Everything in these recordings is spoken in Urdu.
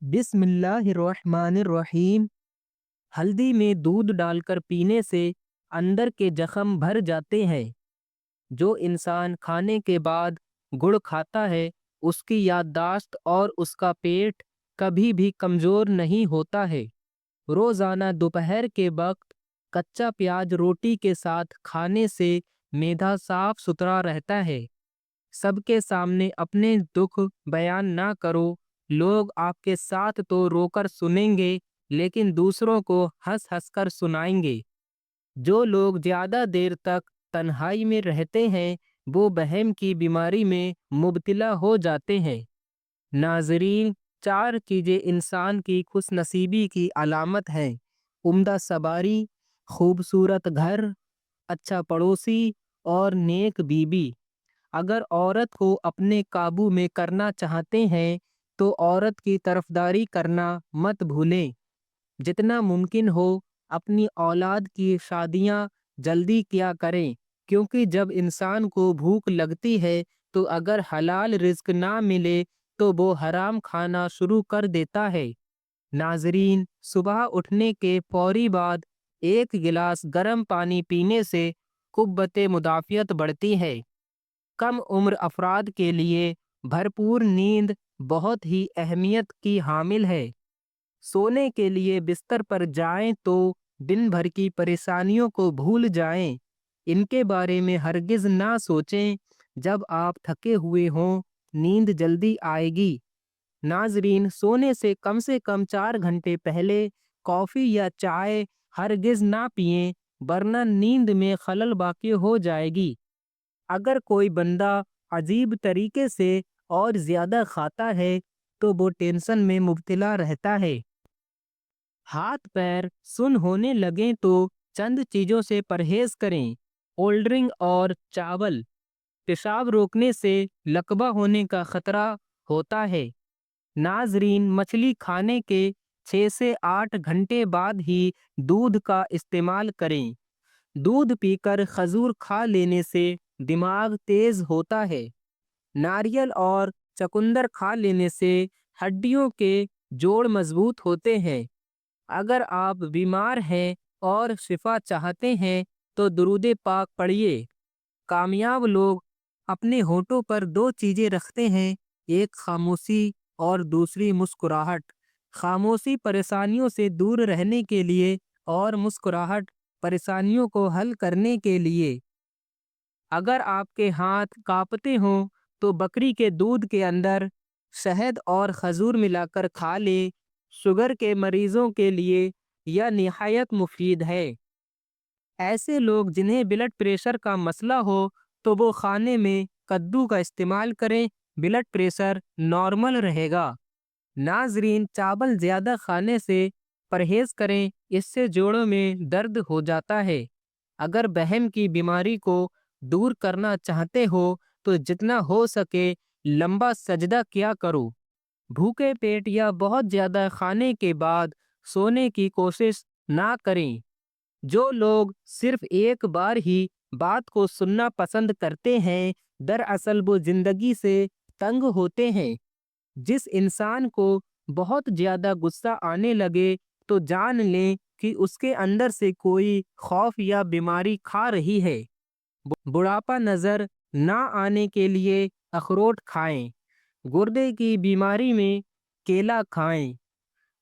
بسم اللہ الرحمن الرحیم۔ ہلدی میں دودھ ڈال کر پینے سے اندر کے زخم بھر جاتے ہیں۔ جو انسان کھانے کے بعد گڑ کھاتا ہے اس کی یادداشت اور اس کا پیٹ کبھی بھی کمزور نہیں ہوتا ہے۔ روزانہ دوپہر کے وقت کچا پیاز روٹی کے ساتھ کھانے سے معدہ صاف ستھرا رہتا ہے۔ سب کے سامنے اپنے دکھ بیان نہ کرو۔ لوگ آپ کے ساتھ تو رو کر سنیں گے لیکن دوسروں کو ہنس ہنس کر سنائیں گے۔ جو لوگ زیادہ دیر تک تنہائی میں رہتے ہیں وہ بہم کی بیماری میں مبتلا ہو جاتے ہیں۔ ناظرین، 4 چیزیں انسان کی خوش نصیبی کی علامت ہیں: عمدہ سواری، خوبصورت گھر، اچھا پڑوسی اور نیک بیوی۔ اگر عورت کو اپنے قابو میں کرنا چاہتے ہیں تو عورت کی طرفداری کرنا مت بھولیں۔ جتنا ممکن ہو اپنی اولاد کی شادیاں جلدی کیا کریں، کیونکہ جب انسان کو بھوک لگتی ہے تو اگر حلال رزق نہ ملے تو وہ حرام کھانا شروع کر دیتا ہے۔ ناظرین، صبح اٹھنے کے فوری بعد 1 گلاس گرم پانی پینے سے قوت مدافعت بڑھتی ہے۔ کم عمر افراد کے لیے بھرپور نیند بہت ہی اہمیت کی حامل ہے۔ سونے کے لیے بستر پر جائیں تو دن بھر کی پریشانیوں کو بھول جائیں۔ ان کے بارے میں ہرگز نہ سوچیں۔ جب آپ تھکے ہوئے ہوں نیند جلدی آئے گی۔ ناظرین، سونے سے کم 4 گھنٹے پہلے کافی یا چائے ہرگز نہ پئیں ورنہ نیند میں خلل واقع ہو جائے گی۔ اگر کوئی بندہ عجیب طریقے سے اور زیادہ کھاتا ہے تو وہ ٹینشن میں مبتلا رہتا ہے۔ ہاتھ پیر سن ہونے لگیں تو چند چیزوں سے پرہیز کریں: کولڈ ڈرنک اور چاول۔ پیشاب روکنے سے لقبہ ہونے کا خطرہ ہوتا ہے۔ ناظرین، مچھلی کھانے کے 6 سے 8 گھنٹے بعد ہی دودھ کا استعمال کریں۔ دودھ پی کر کھجور کھا لینے سے دماغ تیز ہوتا ہے۔ ناریل اور چقندر کھا لینے سے ہڈیوں کے جوڑ مضبوط ہوتے ہیں۔ اگر آپ بیمار ہیں اور شفا چاہتے ہیں تو درود پاک پڑھیے۔ کامیاب لوگ اپنے ہونٹوں پر 2 چیزیں رکھتے ہیں: ایک خاموشی اور دوسری مسکراہٹ۔ خاموشی پریشانیوں سے دور رہنے کے لیے اور مسکراہٹ پریشانیوں کو حل کرنے کے لیے۔ اگر آپ کے ہاتھ کانپتے ہوں تو بکری کے دودھ کے اندر شہد اور کھجور ملا کر کھا لیں۔ شوگر کے مریضوں کے لیے یہ نہایت مفید ہے۔ ایسے لوگ جنہیں بلڈ پریشر کا مسئلہ ہو تو وہ کھانے میں کدو کا استعمال کریں، بلڈ پریشر نارمل رہے گا۔ ناظرین، چاول زیادہ کھانے سے پرہیز کریں، اس سے جوڑوں میں درد ہو جاتا ہے۔ اگر بہم کی بیماری کو دور کرنا چاہتے ہو تو جتنا ہو سکے لمبا سجدہ کیا کرو۔ بھوکے پیٹ یا بہت زیادہ کھانے کے بعد سونے کی کوشش نہ کریں۔ جو لوگ صرف ایک بار ہی بات کو سننا پسند کرتے ہیں دراصل وہ زندگی سے تنگ ہوتے ہیں۔ جس انسان کو بہت زیادہ غصہ آنے لگے تو جان لیں کہ اس کے اندر سے کوئی خوف یا بیماری کھا رہی ہے۔ بڑھاپا نظر نہ آنے کے لیے اخروٹ کھائیں۔ گردے کی بیماری میں کیلا کھائیں۔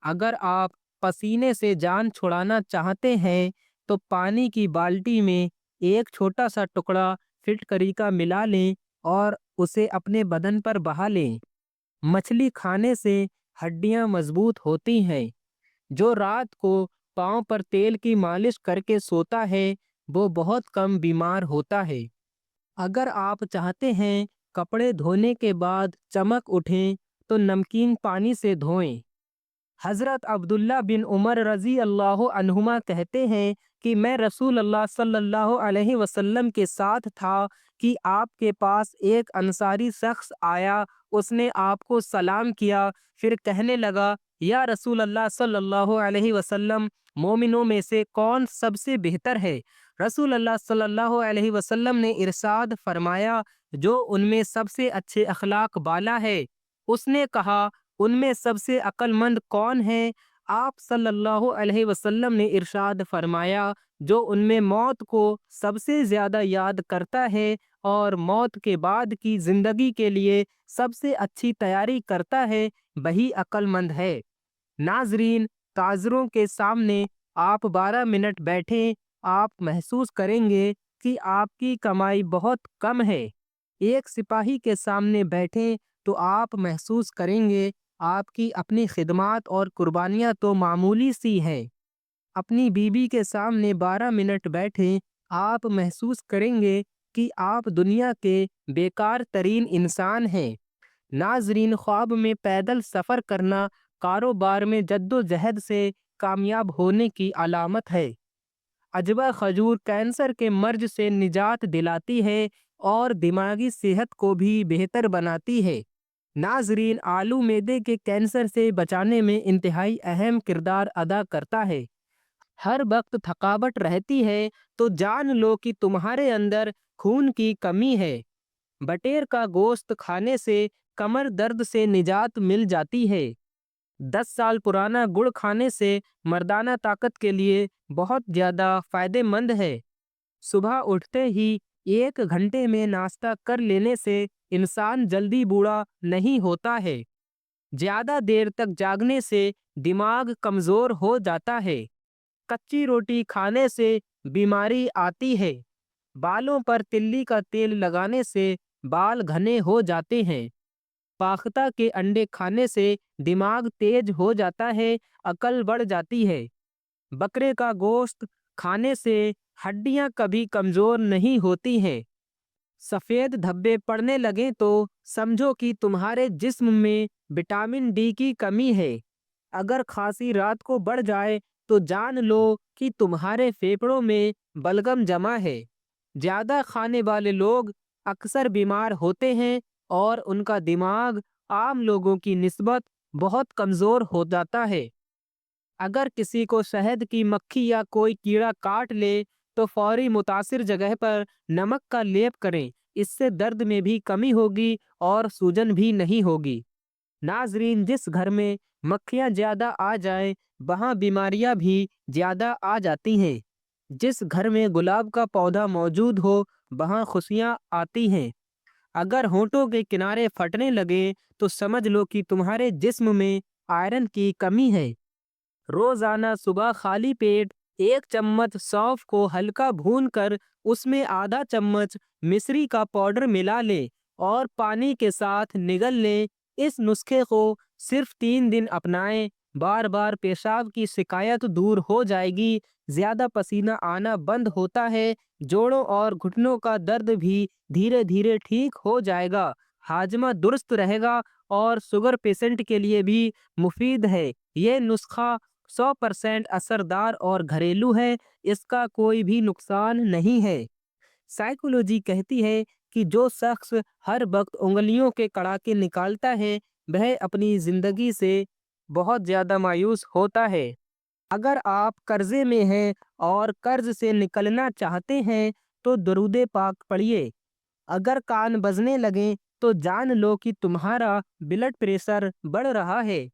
اگر آپ پسینے سے جان چھڑانا چاہتے ہیں تو پانی کی بالٹی میں ایک چھوٹا سا ٹکڑا فٹکری کا ملا لیں اور اسے اپنے بدن پر بہا لیں۔ مچھلی کھانے سے ہڈیاں مضبوط ہوتی ہیں۔ جو رات کو پاؤں پر تیل کی مالش کر کے سوتا ہے وہ بہت کم بیمار ہوتا ہے۔ اگر آپ چاہتے ہیں کپڑے دھونے کے بعد چمک اٹھیں تو نمکین پانی سے دھوئیں۔ حضرت عبداللہ بن عمر رضی اللہ عنہما کہتے ہیں کہ میں رسول اللہ صلی اللہ علیہ وسلم کے ساتھ تھا کہ آپ کے پاس ایک انصاری شخص آیا۔ اس نے آپ کو سلام کیا، پھر کہنے لگا: یا رسول اللہ صلی اللہ علیہ وسلم، مومنوں میں سے کون سب سے بہتر ہے؟ رسول اللہ صلی اللہ علیہ وسلم نے ارشاد فرمایا: جو ان میں سب سے اچھے اخلاق والا ہے۔ اس نے کہا: ان میں سب سے عقل مند کون ہے؟ آپ صلی اللہ علیہ وسلم نے ارشاد فرمایا، جو ان میں موت کو سب سے زیادہ یاد کرتا ہے اور موت کے بعد کی زندگی کے لیے سب سے اچھی تیاری کرتا ہے، وہی عقل مند ہے۔ ناظرین، تعذروں کے سامنے آپ 12 منٹ بیٹھیں، آپ محسوس کریں گے کہ آپ کی کمائی بہت کم ہے۔ ایک سپاہی کے سامنے بیٹھیں تو آپ محسوس کریں گے آپ کی اپنی خدمات اور قربانیاں تو معمولی سی ہیں۔ اپنی بیوی کے سامنے 12 منٹ بیٹھیں، آپ محسوس کریں گے کہ آپ دنیا کے بیکار ترین انسان ہیں۔ ناظرین، خواب میں پیدل سفر کرنا کاروبار میں جد و جہد سے کامیاب ہونے کی علامت ہے۔ عجوہ کھجور کینسر کے مرض سے نجات دلاتی ہے اور دماغی صحت کو بھی بہتر بناتی ہے۔ ناظرین، آلو معدے کے کینسر سے بچانے میں انتہائی اہم کردار ادا کرتا ہے۔ ہر وقت تھکاوٹ رہتی ہے تو جان لو کہ تمہارے اندر خون کی کمی ہے۔ بٹیر کا گوشت کھانے سے کمر درد سے نجات مل جاتی ہے۔ 10 سال پرانا گڑ کھانے سے مردانہ طاقت کے لیے بہت زیادہ فائدہ مند ہے۔ صبح اٹھتے ہی 1 گھنٹے میں ناشتہ کر لینے سے انسان جلدی بوڑھا نہیں ہوتا ہے۔ زیادہ دیر تک جاگنے سے دماغ کمزور ہو جاتا ہے۔ کچی روٹی کھانے سے بیماری آتی ہے۔ بالوں پر تلی کا تیل لگانے سے بال گھنے ہو جاتے ہیں۔ پاختہ کے انڈے کھانے سے دماغ تیز ہو جاتا ہے، عقل بڑھ جاتی ہے۔ بکرے کا گوشت کھانے سے ہڈیاں کبھی کمزور نہیں ہوتی ہیں۔ سفید دھبے پڑنے لگیں تو سمجھو کہ تمہارے جسم میں وٹامن ڈی کی کمی ہے۔ اگر کھانسی رات کو بڑھ جائے تو جان لو کہ تمہارے پھیپھڑوں میں بلغم جمع ہے۔ زیادہ کھانے والے لوگ اکثر بیمار ہوتے ہیں اور ان کا دماغ عام لوگوں کی نسبت بہت کمزور ہو جاتا ہے۔ اگر کسی کو شہد کی مکھی یا کوئی کیڑا کاٹ لے تو فوری متاثر جگہ پر نمک کا لیپ کریں، اس سے درد میں بھی کمی ہوگی اور سوجن بھی نہیں ہوگی۔ ناظرین، جس گھر میں مکھیاں زیادہ آ جائیں وہاں بیماریاں بھی زیادہ آ جاتی ہیں۔ جس گھر میں گلاب کا پودا موجود ہو وہاں خوشیاں آتی ہیں۔ اگر ہونٹوں کے کنارے پھٹنے لگے تو سمجھ لو کہ تمہارے جسم میں آئرن کی کمی ہے۔ روزانہ صبح خالی پیٹ 1 چمچ سونف کو ہلکا بھون کر اس میں آدھا چمچ مصری کا پاؤڈر ملا لیں اور پانی کے ساتھ نگل لیں۔ اس نسخے کو صرف 3 دن اپنائیں، بار بار پیشاب کی شکایت دور ہو جائے گی، زیادہ پسینہ آنا بند ہوتا ہے، جوڑوں اور گھٹنوں کا درد بھی دھیرے دھیرے ٹھیک ہو جائے گا، ہاضمہ درست رہے گا اور شوگر پیشنٹ کے لیے بھی مفید ہے۔ یہ نسخہ 100% اثردار اور گھریلو ہے، اس کا کوئی بھی نقصان نہیں ہے۔ سائیکولوجی کہتی ہے کہ جو شخص ہر وقت انگلیوں کے کڑاکے نکالتا ہے وہ اپنی زندگی سے بہت زیادہ مایوس ہوتا ہے۔ اگر آپ قرضے میں ہیں اور قرض سے نکلنا چاہتے ہیں تو درود پاک پڑھیے۔ اگر کان بجنے لگیں تو جان لو کہ تمہارا بلڈ پریشر بڑھ رہا ہے۔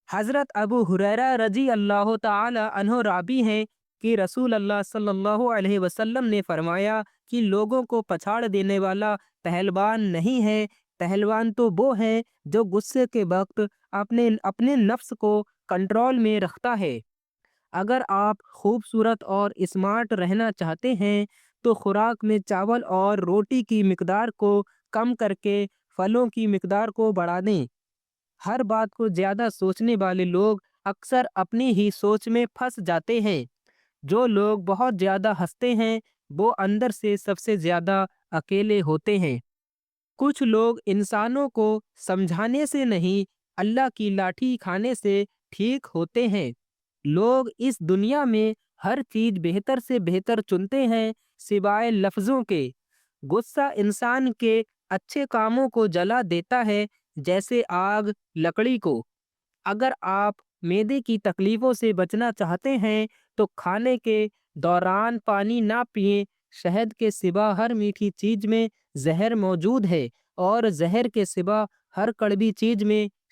حضرت ابو ہریرہ رضی اللہ تعالی عنہ راوی ہیں کہ رسول اللہ صلی اللہ علیہ وسلم نے فرمایا کہ لوگوں کو پچھاڑ دینے والا پہلوان نہیں ہے، پہلوان تو وہ ہے جو غصے کے وقت اپنے نفس کو کنٹرول میں رکھتا ہے۔ اگر آپ خوبصورت اور اسمارٹ رہنا چاہتے ہیں تو خوراک میں چاول اور روٹی کی مقدار کو کم کر کے پھلوں کی مقدار کو بڑھا دیں۔ ہر بات کو زیادہ سوچنے والے لوگ اکثر اپنی ہی سوچ میں پھنس جاتے ہیں۔ جو لوگ بہت زیادہ ہنستے ہیں وہ اندر سے سب سے زیادہ اکیلے ہوتے ہیں۔ کچھ لوگ انسانوں کو سمجھانے سے نہیں، اللہ کی لاٹھی کھانے سے ٹھیک ہوتے ہیں۔ لوگ اس دنیا میں ہر چیز بہتر سے بہتر چنتے ہیں سوائے لفظوں کے۔ غصہ انسان کے اچھے کاموں کو جلا دیتا ہے جیسے آگ لکڑی کو۔ اگر آپ معدے کی تکلیفوں سے بچنا چاہتے ہیں تو کھانے کے دوران پانی نہ پئیں۔ شہد کے سوا ہر میٹھی چیز میں زہر موجود ہے اور زہر کے سوا ہر کڑوی چیز میں